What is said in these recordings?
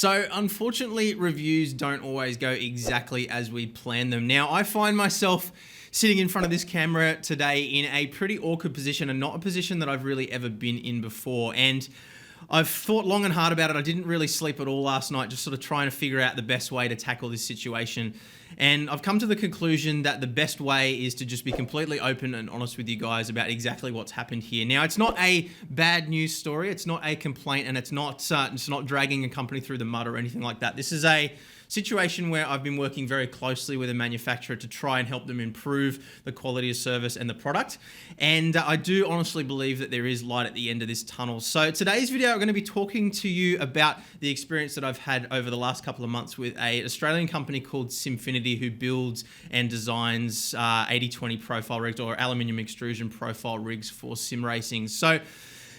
So unfortunately, reviews don't always go exactly as we plan them. Now, I find myself sitting in front of this camera today in a pretty awkward position, and not a position that I've really ever been in before. And I've thought long and hard about it. I didn't really sleep at all last night, just sort of trying to figure out the best way to tackle this situation. And I've come to the conclusion that the best way is to just be completely open and honest with you guys about exactly what's happened here. Now, it's not a bad news story. It's not a complaint, and it's not dragging a company through the mud or anything like that. This is a situation where I've been working very closely with a manufacturer to try and help them improve the quality of service and the product. And I do honestly believe that there is light at the end of this tunnel. So today's video, I'm going to be talking to you about the experience that I've had over the last couple of months with an Australian company called Simfinity, who builds and designs 80/20 profile rigs, or aluminium extrusion profile rigs for sim racing. So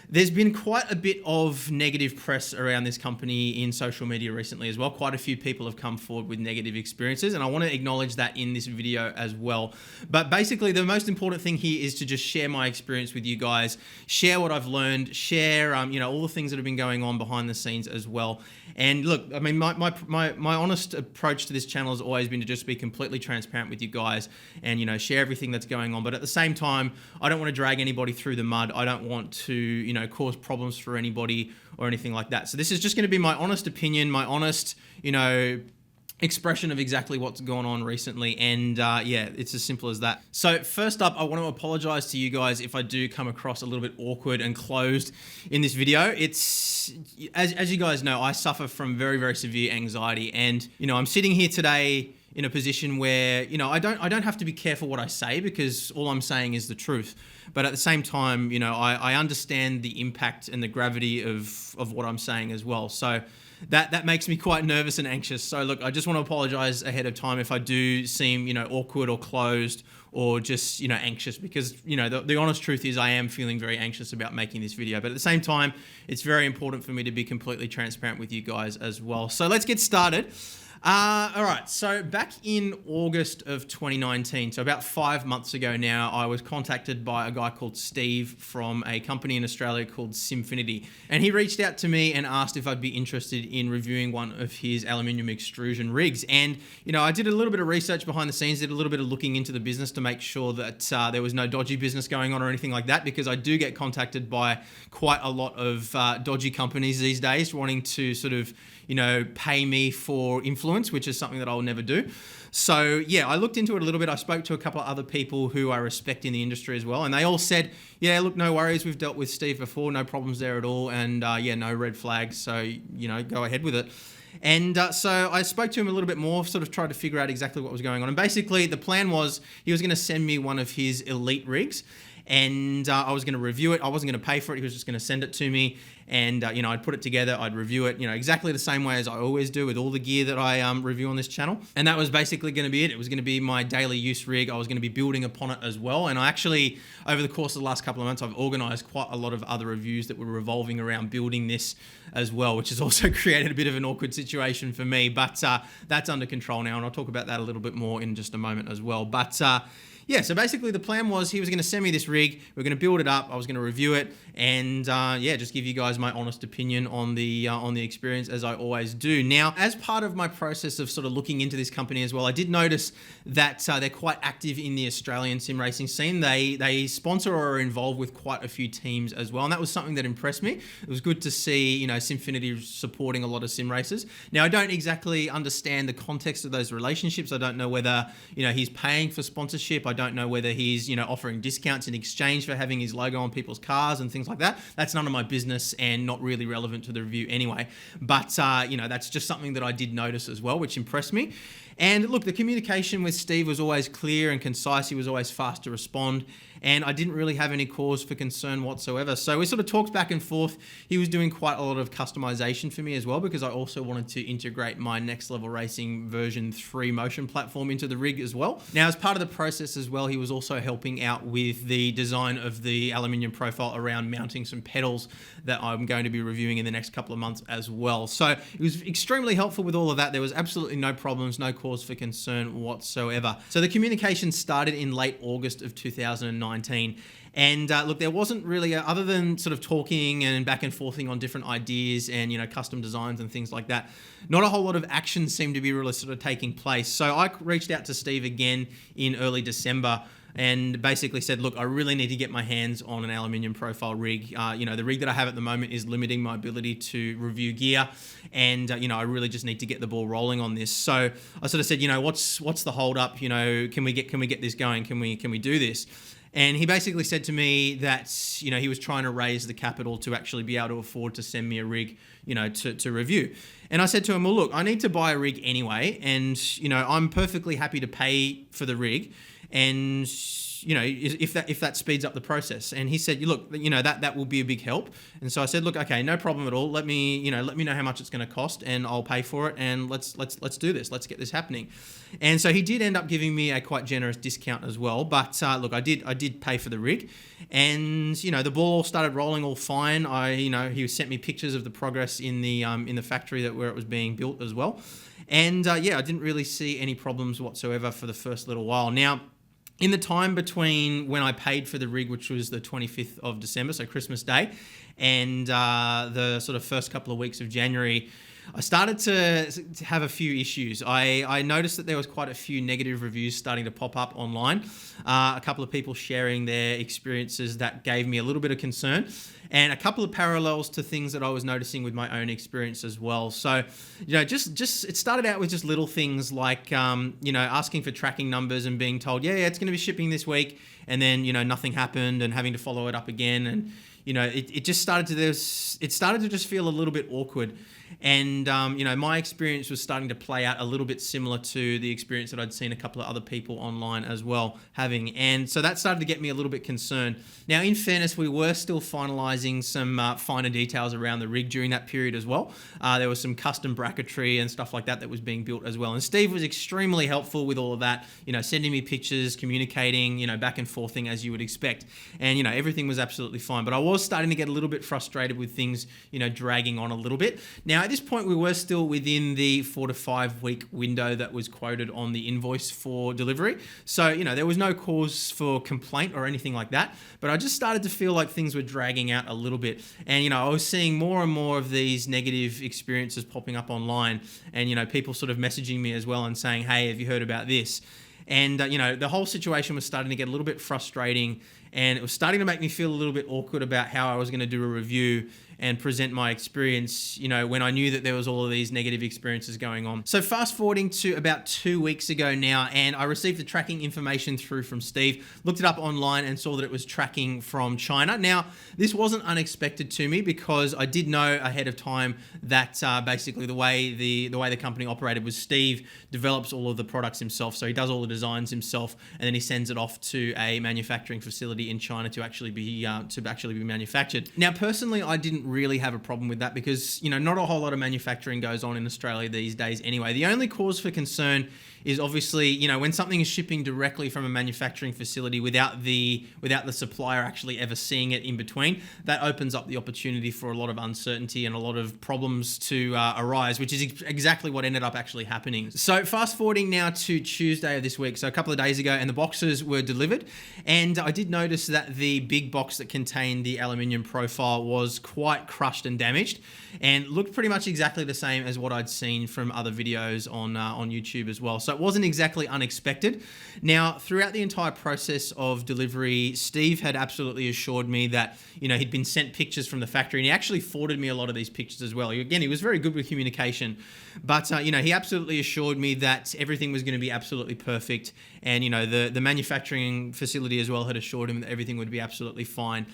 there's been quite a bit of negative press around this company in social media recently as well. Quite a few people have come forward with negative experiences, and I want to acknowledge that in this video as well. But basically, the most important thing here is to just share my experience with you guys, share what I've learned, share all the things that have been going on behind the scenes as well. And look, I mean, my honest approach to this channel has always been to just be completely transparent with you guys and share everything that's going on. But at the same time, I don't want to drag anybody through the mud. I don't want to cause problems for anybody or anything like that. So this is just going to be my honest opinion, my honest, expression of exactly what's gone on recently. And yeah, it's as simple as that. So first up, I want to apologize to you guys if I do come across a little bit awkward and closed in this video. It's, as you guys know, I suffer from very, very severe anxiety. And, I'm sitting here today in a position where, I don't have to be careful what I say, because all I'm saying is the truth. But at the same time, I understand the impact and the gravity of what I'm saying as well. So that makes me quite nervous and anxious. So look, I just want to apologize ahead of time if I do seem, awkward or closed or just, anxious, because, the honest truth is I am feeling very anxious about making this video. But at the same time, it's very important for me to be completely transparent with you guys as well. So let's get started. All right, so back in August of 2019, so about 5 months ago now, I was contacted by a guy called Steve from a company in Australia called Simfinity. And he reached out to me and asked if I'd be interested in reviewing one of his aluminium extrusion rigs. And, I did a little bit of research behind the scenes, did a little bit of looking into the business to make sure that there was no dodgy business going on or anything like that, because I do get contacted by quite a lot of dodgy companies these days wanting to sort of, pay me for influence, which is something that I'll never do. So yeah, I looked into it a little bit. I spoke to a couple of other people who I respect in the industry as well, and they all said, yeah, look, no worries. We've dealt with Steve before, no problems there at all. And yeah, no red flags. So, go ahead with it. And so I spoke to him a little bit more, sort of tried to figure out exactly what was going on. And basically the plan was he was going to send me one of his elite rigs, and I was going to review it. I wasn't going to pay for it. He was just going to send it to me, and I'd put it together, I'd review it, exactly the same way as I always do with all the gear that I review on this channel. And that was basically going to be it. It was going to be my daily use rig. I was going to be building upon it as well. And I actually, over the course of the last couple of months, I've organized quite a lot of other reviews that were revolving around building this as well, which has also created a bit of an awkward situation for me. But that's under control now, and I'll talk about that a little bit more in just a moment as well. But yeah, so basically the plan was he was going to send me this rig, we're going to build it up, I was going to review it, and yeah, just give you guys my honest opinion on the experience, as I always do. Now, as part of my process of sort of looking into this company as well, I did notice that they're quite active in the Australian sim racing scene. They sponsor or are involved with quite a few teams as well, and that was something that impressed me. It was good to see, Simfinity supporting a lot of sim racers. Now, I don't exactly understand the context of those relationships. I don't know whether, he's paying for sponsorship. I don't know whether he's, offering discounts in exchange for having his logo on people's cars and things like that. That's none of my business and not really relevant to the review anyway. But, that's just something that I did notice as well, which impressed me. And look, the communication with Steve was always clear and concise. He was always fast to respond, and I didn't really have any cause for concern whatsoever. So we sort of talked back and forth. He was doing quite a lot of customization for me as well, because I also wanted to integrate my Next Level Racing version 3 motion platform into the rig as well. Now, as part of the process as well, he was also helping out with the design of the aluminium profile around mounting some pedals that I'm going to be reviewing in the next couple of months as well. So it was extremely helpful with all of that. There was absolutely no problems, no cause for concern whatsoever. So the communication started in late August of 2019. And look, there wasn't really, other than sort of talking and back and forthing on different ideas and, custom designs and things like that, not a whole lot of action seemed to be really sort of taking place. So I reached out to Steve again in early December and basically said, look, I really need to get my hands on an aluminium profile rig. The rig that I have at the moment is limiting my ability to review gear. And, I really just need to get the ball rolling on this. So I sort of said, what's the hold up? Can we get this going? Can we do this? And he basically said to me that, he was trying to raise the capital to actually be able to afford to send me a rig, to review. And I said to him, well, look, I need to buy a rig anyway. And, I'm perfectly happy to pay for the rig. And, if that speeds up the process. And he said, look, that will be a big help. And so I said, look, okay, no problem at all. Let me know how much it's going to cost and I'll pay for it. And let's do this. Let's get this happening. And so he did end up giving me a quite generous discount as well. But look, I did pay for the rig, and the ball started rolling all fine. He sent me pictures of the progress in the factory where it was being built as well. And I didn't really see any problems whatsoever for the first little while. Now, in the time between when I paid for the rig, which was the 25th of December, so Christmas Day, and the sort of first couple of weeks of January, I started to have a few issues. I noticed that there was quite a few negative reviews starting to pop up online. A couple of people sharing their experiences that gave me a little bit of concern, and a couple of parallels to things that I was noticing with my own experience as well. So, just it started out with just little things like, asking for tracking numbers and being told, yeah, it's going to be shipping this week, and then, nothing happened, and having to follow it up again. And, it started to just feel a little bit awkward. And, my experience was starting to play out a little bit similar to the experience that I'd seen a couple of other people online as well having. And so that started to get me a little bit concerned. Now, in fairness, we were still finalizing some finer details around the rig during that period as well. There was some custom bracketry and stuff like that was being built as well. And Steve was extremely helpful with all of that, sending me pictures, communicating, back and forthing as you would expect. And, everything was absolutely fine. But I was starting to get a little bit frustrated with things, dragging on a little bit. Now, at this point, we were still within the 4 to 5 week window that was quoted on the invoice for delivery. So, there was no cause for complaint or anything like that. But I just started to feel like things were dragging out a little bit. And, I was seeing more and more of these negative experiences popping up online. And, people sort of messaging me as well and saying, hey, have you heard about this? And, the whole situation was starting to get a little bit frustrating, and it was starting to make me feel a little bit awkward about how I was going to do a review and present my experience, when I knew that there was all of these negative experiences going on. So fast forwarding to about 2 weeks ago now, and I received the tracking information through from Steve, looked it up online and saw that it was tracking from China. Now, this wasn't unexpected to me because I did know ahead of time that basically the way the company operated was Steve develops all of the products himself. So he does all the designs himself, and then he sends it off to a manufacturing facility in China to actually be manufactured. Now, personally, I didn't really have a problem with that because, not a whole lot of manufacturing goes on in Australia these days anyway. The only cause for concern is obviously, when something is shipping directly from a manufacturing facility without the supplier actually ever seeing it in between, that opens up the opportunity for a lot of uncertainty and a lot of problems to arise, which is exactly what ended up actually happening. So fast forwarding now to Tuesday of this week, so a couple of days ago, and the boxes were delivered, and I did notice that the big box that contained the aluminium profile was quite crushed and damaged, and looked pretty much exactly the same as what I'd seen from other videos on YouTube as well. So it wasn't exactly unexpected. Now, throughout the entire process of delivery, Steve had absolutely assured me that, he'd been sent pictures from the factory, and he actually forwarded me a lot of these pictures as well. Again, he was very good with communication, but, he absolutely assured me that everything was going to be absolutely perfect. And, the manufacturing facility as well had assured him that everything would be absolutely fine.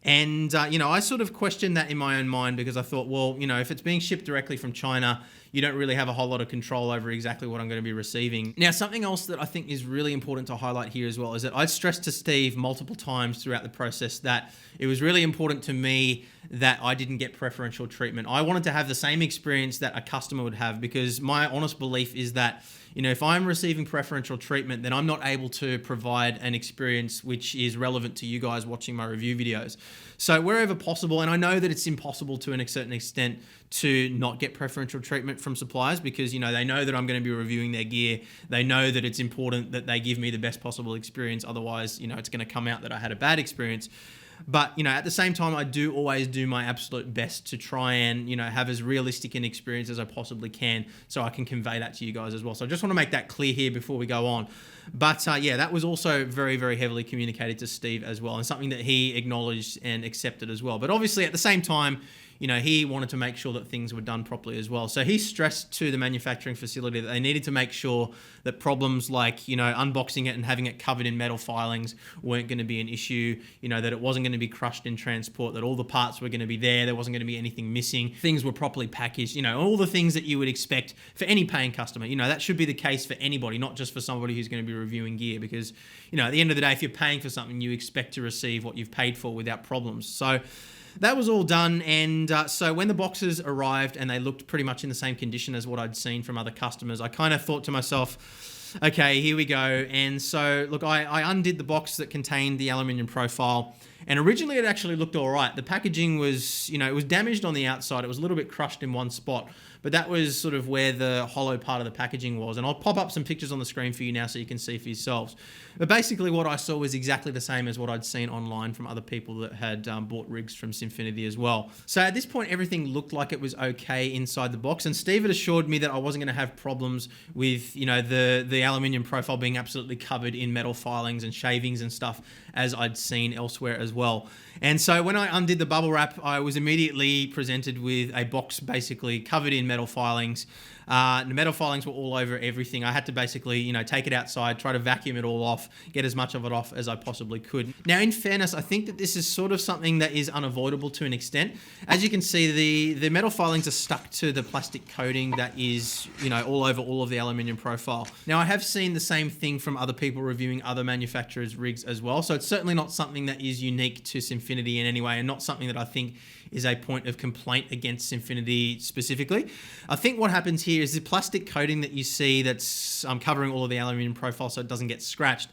And, I sort of questioned that in my own mind because I thought, well, if it's being shipped directly from China, you don't really have a whole lot of control over exactly what I'm going to be receiving. Now, something else that I think is really important to highlight here as well is that I'd stressed to Steve multiple times throughout the process that it was really important to me that I didn't get preferential treatment. I wanted to have the same experience that a customer would have because my honest belief is that, if I'm receiving preferential treatment, then I'm not able to provide an experience which is relevant to you guys watching my review videos. So wherever possible, and I know that it's impossible to a certain extent to not get preferential treatment from suppliers because, you know, they know that I'm going to be reviewing their gear. They know that it's important that they give me the best possible experience. Otherwise, you know, it's going to come out that I had a bad experience. But, you know, at the same time, I do always do my absolute best to try and, you know, have as realistic an experience as I possibly can so I can convey that to you guys as well. So I just want to make that clear here before we go on. But yeah, that was also very, very heavily communicated to Steve as well, and something that he acknowledged and accepted as well. But obviously at the same time, you know, he wanted to make sure that things were done properly as well. So he stressed to the manufacturing facility that they needed to make sure that problems like, you know, unboxing it and having it covered in metal filings weren't going to be an issue, you know, that it wasn't going to be crushed in transport, that all the parts were going to be there wasn't going to be anything missing, things were properly packaged, you know, all the things that you would expect for any paying customer. You know, that should be the case for anybody, not just for somebody who's going to be reviewing gear, because, you know, at the end of the day, if you're paying for something, you expect to receive what you've paid for without problems. So that was all done, and so when the boxes arrived and they looked pretty much in the same condition as what I'd seen from other customers, I kind of thought to myself, okay, here we go. And so, look, I undid the box that contained the aluminium profile, and originally it actually looked all right. The packaging was, you know, it was damaged on the outside. It was a little bit crushed in one spot, but that was sort of where the hollow part of the packaging was. And I'll pop up some pictures on the screen for you now so you can see for yourselves. But basically what I saw was exactly the same as what I'd seen online from other people that had bought rigs from Simfinity as well. So at this point, everything looked like it was okay inside the box. And Steve had assured me that I wasn't going to have problems with, you know, the aluminium profile being absolutely covered in metal filings and shavings and stuff, as I'd seen elsewhere as well. And so when I undid the bubble wrap, I was immediately presented with a box basically covered in metal filings. The metal filings were all over everything. I had to basically, you know, take it outside, try to vacuum it all off, get as much of it off as I possibly could. Now, in fairness, I think that this is sort of something that is unavoidable to an extent. As you can see, the metal filings are stuck to the plastic coating that is, you know, all over all of the aluminium profile. Now, I have seen the same thing from other people reviewing other manufacturers' rigs as well. So it's certainly not something that is unique to Simfinity in any way, and not something that I think is a point of complaint against Simfinity specifically. I think what happens here is the plastic coating that you see that's covering all of the aluminium profile so it doesn't get scratched.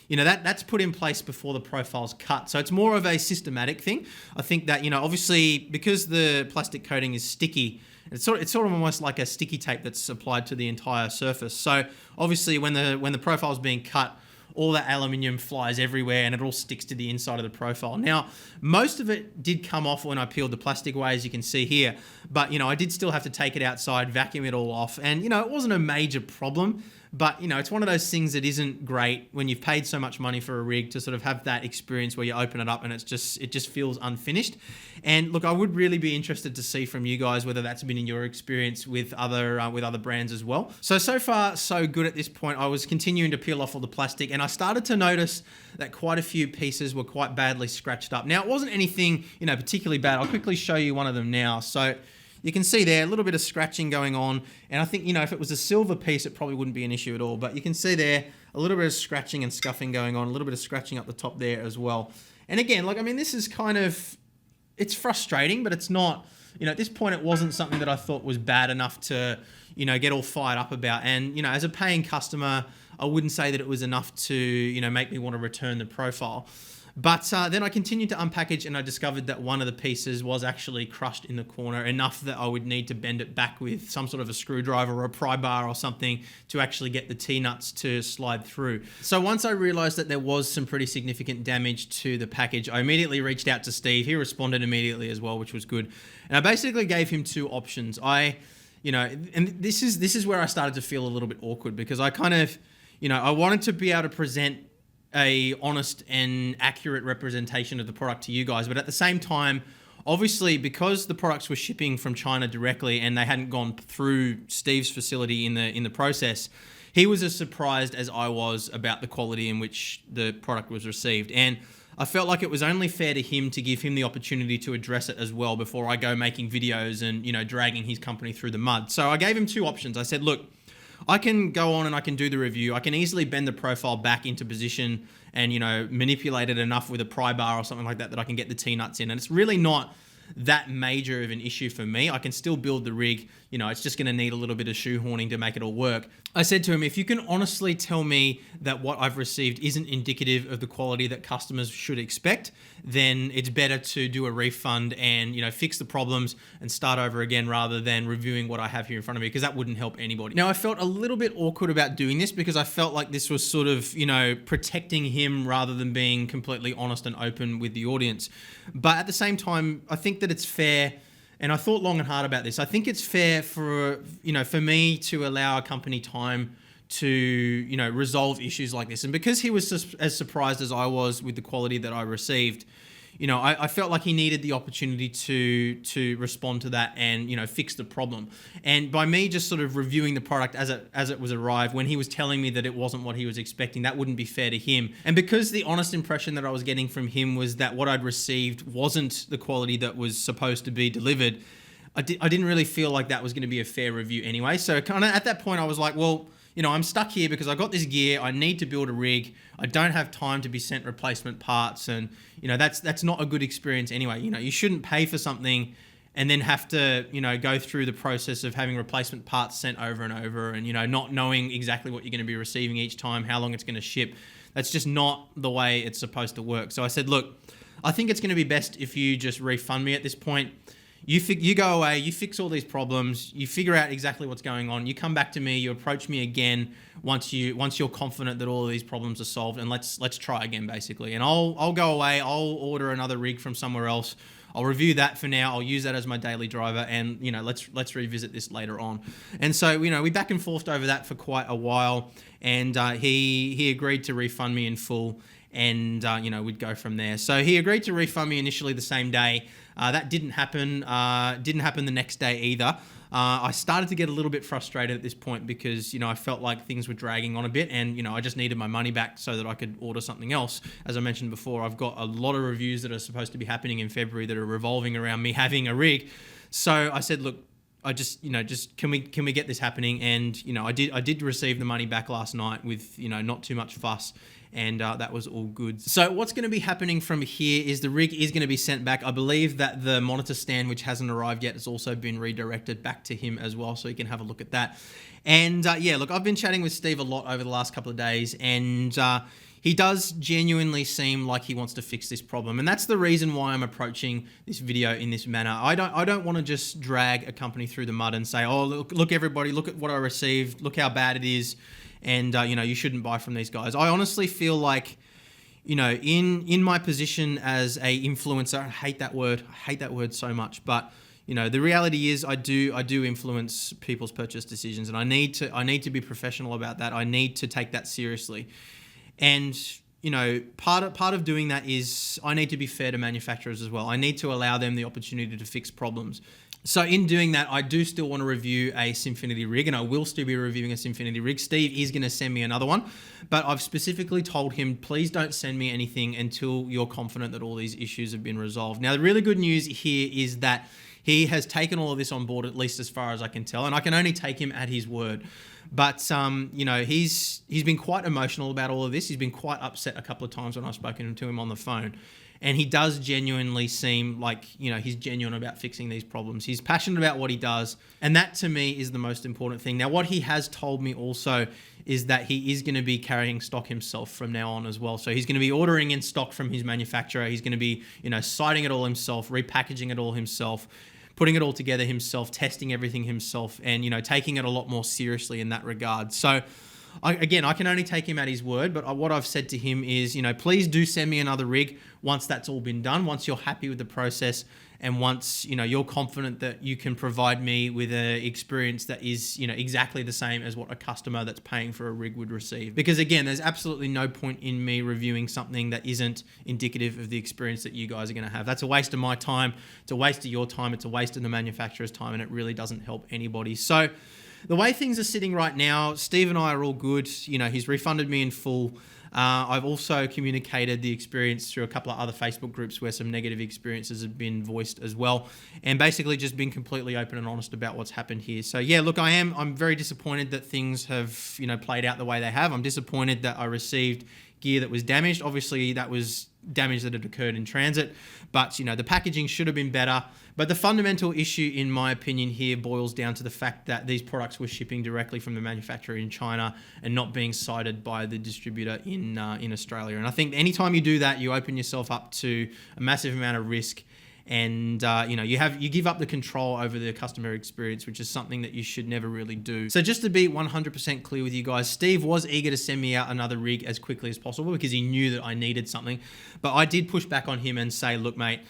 You know, that's put in place before the profile's cut. So it's more of a systematic thing. I think that, you know, obviously because the plastic coating is sticky, it's sort of almost like a sticky tape that's applied to the entire surface. So obviously when the profile is being cut, all that aluminium flies everywhere and it all sticks to the inside of the profile. Now, most of it did come off when I peeled the plastic away, as you can see here, but, you know, I did still have to take it outside, vacuum it all off, and, you know, it wasn't a major problem. But, you know, it's one of those things that isn't great when you've paid so much money for a rig to sort of have that experience where you open it up and it just feels unfinished. And look, I would really be interested to see from you guys whether that's been in your experience with other brands as well. So far, so good at this point. I was continuing to peel off all the plastic and I started to notice that quite a few pieces were quite badly scratched up. Now, it wasn't anything, you know, particularly bad. I'll quickly show you one of them now. So you can see there a little bit of scratching going on, and I think, you know, if it was a silver piece, it probably wouldn't be an issue at all. But you can see there a little bit of scratching and scuffing going on, a little bit of scratching up the top there as well. And again, like, I mean, this is kind of, it's frustrating, but it's not, you know, at this point, it wasn't something that I thought was bad enough to, you know, get all fired up about. And, you know, as a paying customer, I wouldn't say that it was enough to, you know, make me want to return the profile. But then I continued to unpackage and I discovered that one of the pieces was actually crushed in the corner enough that I would need to bend it back with some sort of a screwdriver or a pry bar or something to actually get the T-nuts to slide through. So once I realized that there was some pretty significant damage to the package, I immediately reached out to Steve. He responded immediately as well, which was good. And I basically gave him two options. You know, and this is where I started to feel a little bit awkward because I kind of, you know, I wanted to be able to present a honest and accurate representation of the product to you guys, but at the same time, obviously, because the products were shipping from China directly and they hadn't gone through Steve's facility in the process, he was as surprised as I was about the quality in which the product was received. And I felt like it was only fair to him to give him the opportunity to address it as well before I go making videos and, you know, dragging his company through the mud. So I gave him two options. I said, look, I can go on and I can do the review. I can easily bend the profile back into position and, you know, manipulate it enough with a pry bar or something like that that I can get the T-nuts in. And it's really not that major of an issue for me. I can still build the rig. It's just going to need a little bit of shoehorning to make it all work. I said to him, if you can honestly tell me that what I've received isn't indicative of the quality that customers should expect, then it's better to do a refund and, fix the problems and start over again rather than reviewing what I have here in front of me, because that wouldn't help anybody. Now, I felt a little bit awkward about doing this because I felt like this was sort of, protecting him rather than being completely honest and open with the audience. But at the same time, I think that it's fair. And I thought long and hard about this. I think it's fair for me to allow a company time to, resolve issues like this. And because he was as surprised as I was with the quality that I received, I felt like he needed the opportunity to respond to that and, fix the problem. And by me just sort of reviewing the product as it was arrived, when he was telling me that it wasn't what he was expecting, that wouldn't be fair to him. And because the honest impression that I was getting from him was that what I'd received wasn't the quality that was supposed to be delivered, I didn't really feel like that was going to be a fair review anyway. So kind of at that point, I was like, well, I'm stuck here because I got this gear. I need to build a rig. I don't have time to be sent replacement parts. And, that's not a good experience anyway. You shouldn't pay for something and then have to, go through the process of having replacement parts sent over and over and, not knowing exactly what you're going to be receiving each time, how long it's going to ship. That's just not the way it's supposed to work. So I said, look, I think it's going to be best if you just refund me at this point. You go away, you fix all these problems, you figure out exactly what's going on, you come back to me, you approach me again once you're confident that all of these problems are solved, and let's try again basically. And I'll go away, I'll order another rig from somewhere else. I'll review that for now. I'll use that as my daily driver, and let's revisit this later on. And so we back and forthed over that for quite a while, and he agreed to refund me in full, and we'd go from there. So he agreed to refund me initially the same day. That didn't happen. Didn't happen the next day either. I started to get a little bit frustrated at this point because, I felt like things were dragging on a bit and, I just needed my money back so that I could order something else. As I mentioned before, I've got a lot of reviews that are supposed to be happening in February that are revolving around me having a rig. So I said, look, I just can we get this happening? And, I did receive the money back last night with, not too much fuss. And that was all good. So what's going to be happening from here is the rig is going to be sent back. I believe that the monitor stand, which hasn't arrived yet, has also been redirected back to him as well, so you can have a look at that. And look, I've been chatting with Steve a lot over the last couple of days, and he does genuinely seem like he wants to fix this problem. And that's the reason why I'm approaching this video in this manner. I don't want to just drag a company through the mud and say, oh, look everybody, look at what I received, look how bad it is. And, you shouldn't buy from these guys. I honestly feel like, in my position as a influencer, I hate that word so much, but, the reality is I do influence people's purchase decisions, and I need to be professional about that. I need to take that seriously. And, part of doing that is I need to be fair to manufacturers as well. I need to allow them the opportunity to fix problems. So in doing that, I do still want to review a Simfinity rig, and I will still be reviewing a Simfinity rig. Steve is going to send me another one, but I've specifically told him, please don't send me anything until you're confident that all these issues have been resolved. Now, the really good news here is that he has taken all of this on board, at least as far as I can tell, and I can only take him at his word. But, he's been quite emotional about all of this. He's been quite upset a couple of times when I've spoken to him on the phone. And he does genuinely seem like, he's genuine about fixing these problems. He's passionate about what he does. And that to me is the most important thing. Now, what he has told me also is that he is going to be carrying stock himself from now on as well. So he's going to be ordering in stock from his manufacturer. He's going to be, siting it all himself, repackaging it all himself, putting it all together himself, testing everything himself, and, taking it a lot more seriously in that regard. So I can only take him at his word, but what I've said to him is, please do send me another rig once that's all been done, once you're happy with the process, and once, you're confident that you can provide me with an experience that is, exactly the same as what a customer that's paying for a rig would receive. Because again, there's absolutely no point in me reviewing something that isn't indicative of the experience that you guys are going to have. That's a waste of my time. It's a waste of your time. It's a waste of the manufacturer's time, and it really doesn't help anybody. So the way things are sitting right now, Steve and I are all good. He's refunded me in full. I've also communicated the experience through a couple of other Facebook groups where some negative experiences have been voiced as well, and basically just been completely open and honest about what's happened here. So yeah, look, I'm very disappointed that things have, played out the way they have. I'm disappointed that I received gear that was damaged. Obviously, that was damage that had occurred in transit, but the packaging should have been better. But the fundamental issue, in my opinion, here boils down to the fact that these products were shipping directly from the manufacturer in China and not being cited by the distributor in Australia. And I think anytime you do that, you open yourself up to a massive amount of risk. And you give up the control over the customer experience, which is something that you should never really do. So just to be 100% clear with you guys, Steve was eager to send me out another rig as quickly as possible because he knew that I needed something. But I did push back on him and say, look, mate,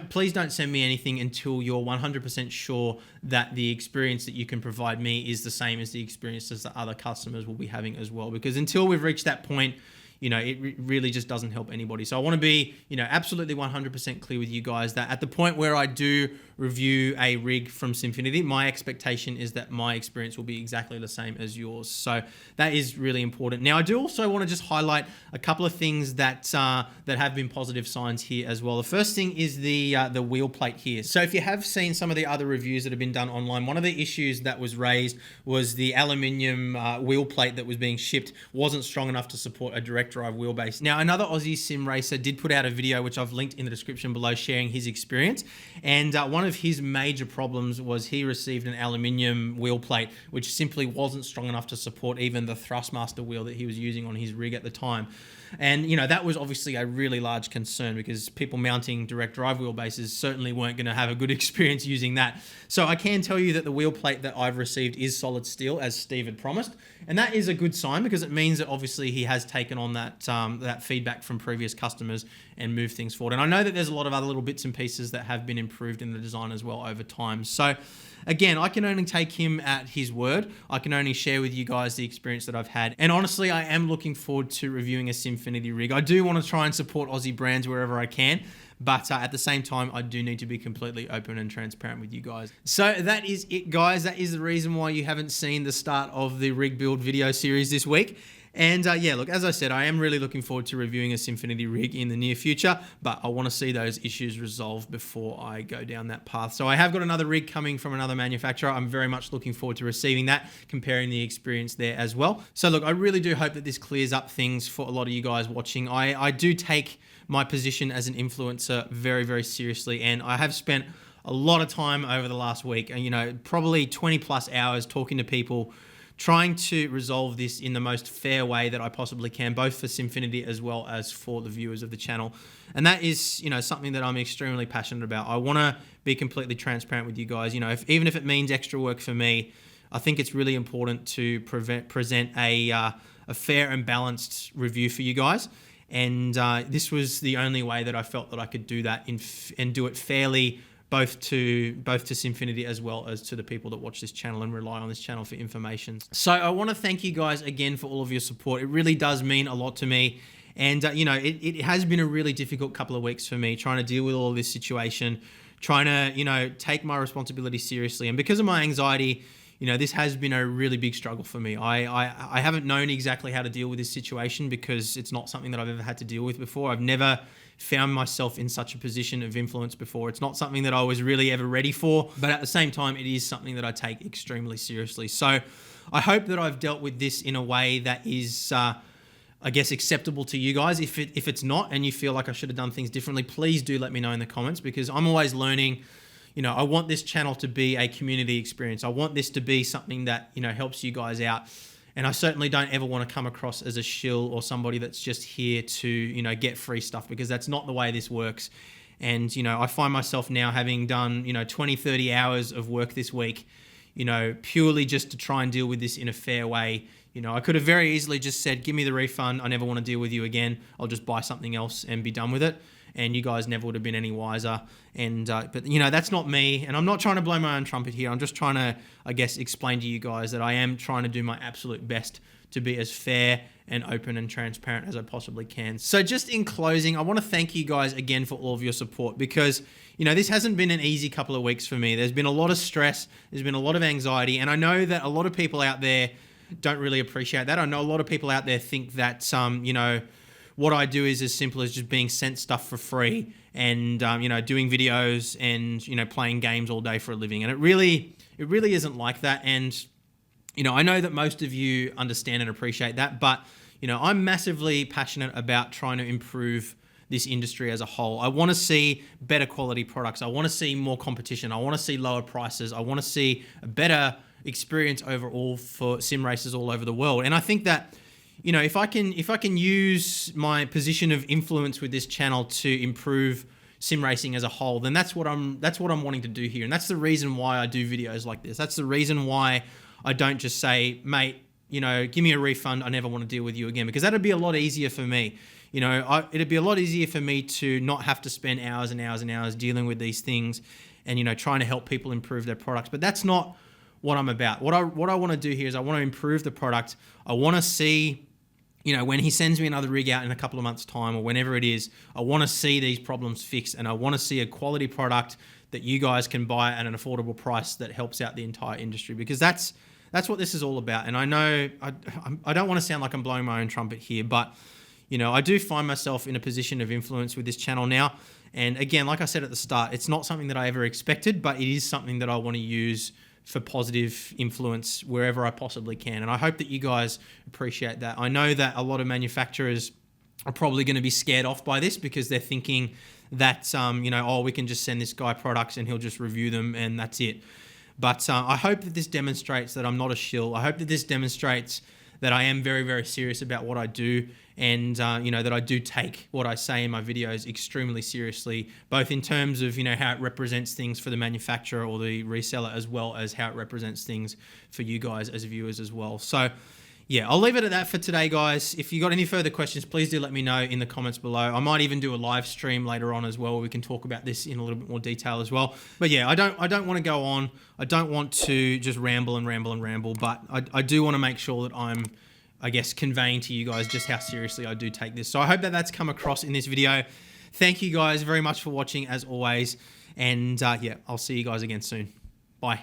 please don't send me anything until you're 100% sure that the experience that you can provide me is the same as the experiences that other customers will be having as well. Because until we've reached that point, it really just doesn't help anybody. So I want to be, absolutely 100% clear with you guys that at the point where I do review a rig from Simfinity, my expectation is that my experience will be exactly the same as yours. So that is really important. Now, I do also want to just highlight a couple of things that have been positive signs here as well. The first thing is the wheel plate here. So if you have seen some of the other reviews that have been done online, one of the issues that was raised was the aluminium wheel plate that was being shipped wasn't strong enough to support a direct drive wheelbase. Now, another Aussie sim racer did put out a video, which I've linked in the description below, sharing his experience. And one of his major problems was he received an aluminium wheel plate, which simply wasn't strong enough to support even the Thrustmaster wheel that he was using on his rig at the time. And, that was obviously a really large concern because people mounting direct drive wheelbases certainly weren't going to have a good experience using that. So I can tell you that the wheel plate that I've received is solid steel, as Steve had promised. And that is a good sign because it means that obviously he has taken on that feedback from previous customers and moved things forward. And I know that there's a lot of other little bits and pieces that have been improved in the design as well over time. So again, I can only take him at his word. I can only share with you guys the experience that I've had. And honestly, I am looking forward to reviewing a Simfinity rig. I do want to try and support Aussie brands wherever I can. But at the same time, I do need to be completely open and transparent with you guys. So that is it, guys. That is the reason why you haven't seen the start of the rig build video series this week. And yeah, look, as I said, I am really looking forward to reviewing a Simfinity rig in the near future, but I want to see those issues resolved before I go down that path. So I have got another rig coming from another manufacturer. I'm very much looking forward to receiving that, comparing the experience there as well. So look, I really do hope that this clears up things for a lot of you guys watching. I do take my position as an influencer very, very seriously, and I have spent a lot of time over the last week, and probably 20 plus hours talking to people, trying to resolve this in the most fair way that I possibly can, both for Simfinity as well as for the viewers of the channel. And that is, something that I'm extremely passionate about. I want to be completely transparent with you guys. Even if it means extra work for me, I think it's really important to present a fair and balanced review for you guys. And this was the only way that I felt that I could do that and do it fairly, both to Simfinity as well as to the people that watch this channel and rely on this channel for information. So I want to thank you guys again for all of your support. It really does mean a lot to me. And, it has been a really difficult couple of weeks for me trying to deal with all of this situation, trying to, take my responsibility seriously. And because of my anxiety, this has been a really big struggle for me. I haven't known exactly how to deal with this situation because it's not something that I've ever had to deal with before. I've never found myself in such a position of influence before. It's not something that I was really ever ready for, but at the same time, it is something that I take extremely seriously. So I hope that I've dealt with this in a way that is, I guess, acceptable to you guys. If it's not and you feel like I should have done things differently, please do let me know in the comments because I'm always learning. I want this channel to be a community experience. I want this to be something that, helps you guys out. And I certainly don't ever want to come across as a shill or somebody that's just here to, get free stuff because that's not the way this works. And, I find myself now having done, 20, 30 hours of work this week, purely just to try and deal with this in a fair way. I could have very easily just said, give me the refund. I never want to deal with you again. I'll just buy something else and be done with it. And you guys never would have been any wiser. And but that's not me. And I'm not trying to blow my own trumpet here. I'm just trying to, I guess, explain to you guys that I am trying to do my absolute best to be as fair and open and transparent as I possibly can. So just in closing, I want to thank you guys again for all of your support because, this hasn't been an easy couple of weeks for me. There's been a lot of stress. There's been a lot of anxiety. And I know that a lot of people out there don't really appreciate that. I know a lot of people out there think that, what I do is as simple as just being sent stuff for free and, doing videos and, playing games all day for a living. And it really isn't like that. And, I know that most of you understand and appreciate that, but, You know, I'm massively passionate about trying to improve this industry as a whole. I want to see better quality products. I want to see more competition. I want to see lower prices. I want to see a better experience overall for sim racers all over the world. And I think that, you know, if I can use my position of influence with this channel to improve sim racing as a whole, then that's what I'm wanting to do here. And that's the reason why I do videos like this. That's the reason why I don't just say, mate, you know, give me a refund. I never want to deal with you again, because that'd be a lot easier for me. You know, it'd be a lot easier for me to not have to spend hours and hours and hours dealing with these things and, you know, trying to help people improve their products. But that's not what I'm about. What I want to do here is I want to improve the product. I want to see, you know, when he sends me another rig out in a couple of months' time or whenever it is, I want to see these problems fixed, and I want to see a quality product that you guys can buy at an affordable price that helps out the entire industry, because that's what this is all about. And I know I don't want to sound like I'm blowing my own trumpet here, but, you know, I do find myself in a position of influence with this channel now. And again, like I said at the start, it's not something that I ever expected, but it is something that I want to use for positive influence wherever I possibly can. And I hope that you guys appreciate that. I know that a lot of manufacturers are probably going to be scared off by this, because they're thinking that, you know, oh, we can just send this guy products and he'll just review them and that's it. But I hope that this demonstrates that I'm not a shill. I hope that this demonstrates that I am very, very serious about what I do, and you know, that I do take what I say in my videos extremely seriously, both in terms of, you know, how it represents things for the manufacturer or the reseller, as well as how it represents things for you guys as viewers as well. So yeah, I'll leave it at that for today, guys. If you got any further questions, please do let me know in the comments below. I might even do a live stream later on as well, where we can talk about this in a little bit more detail as well. But yeah, I don't want to go on. I don't want to just ramble, but I do want to make sure that I'm, I guess, conveying to you guys just how seriously I do take this. So I hope that that's come across in this video. Thank you guys very much for watching, as always. And yeah, I'll see you guys again soon. Bye.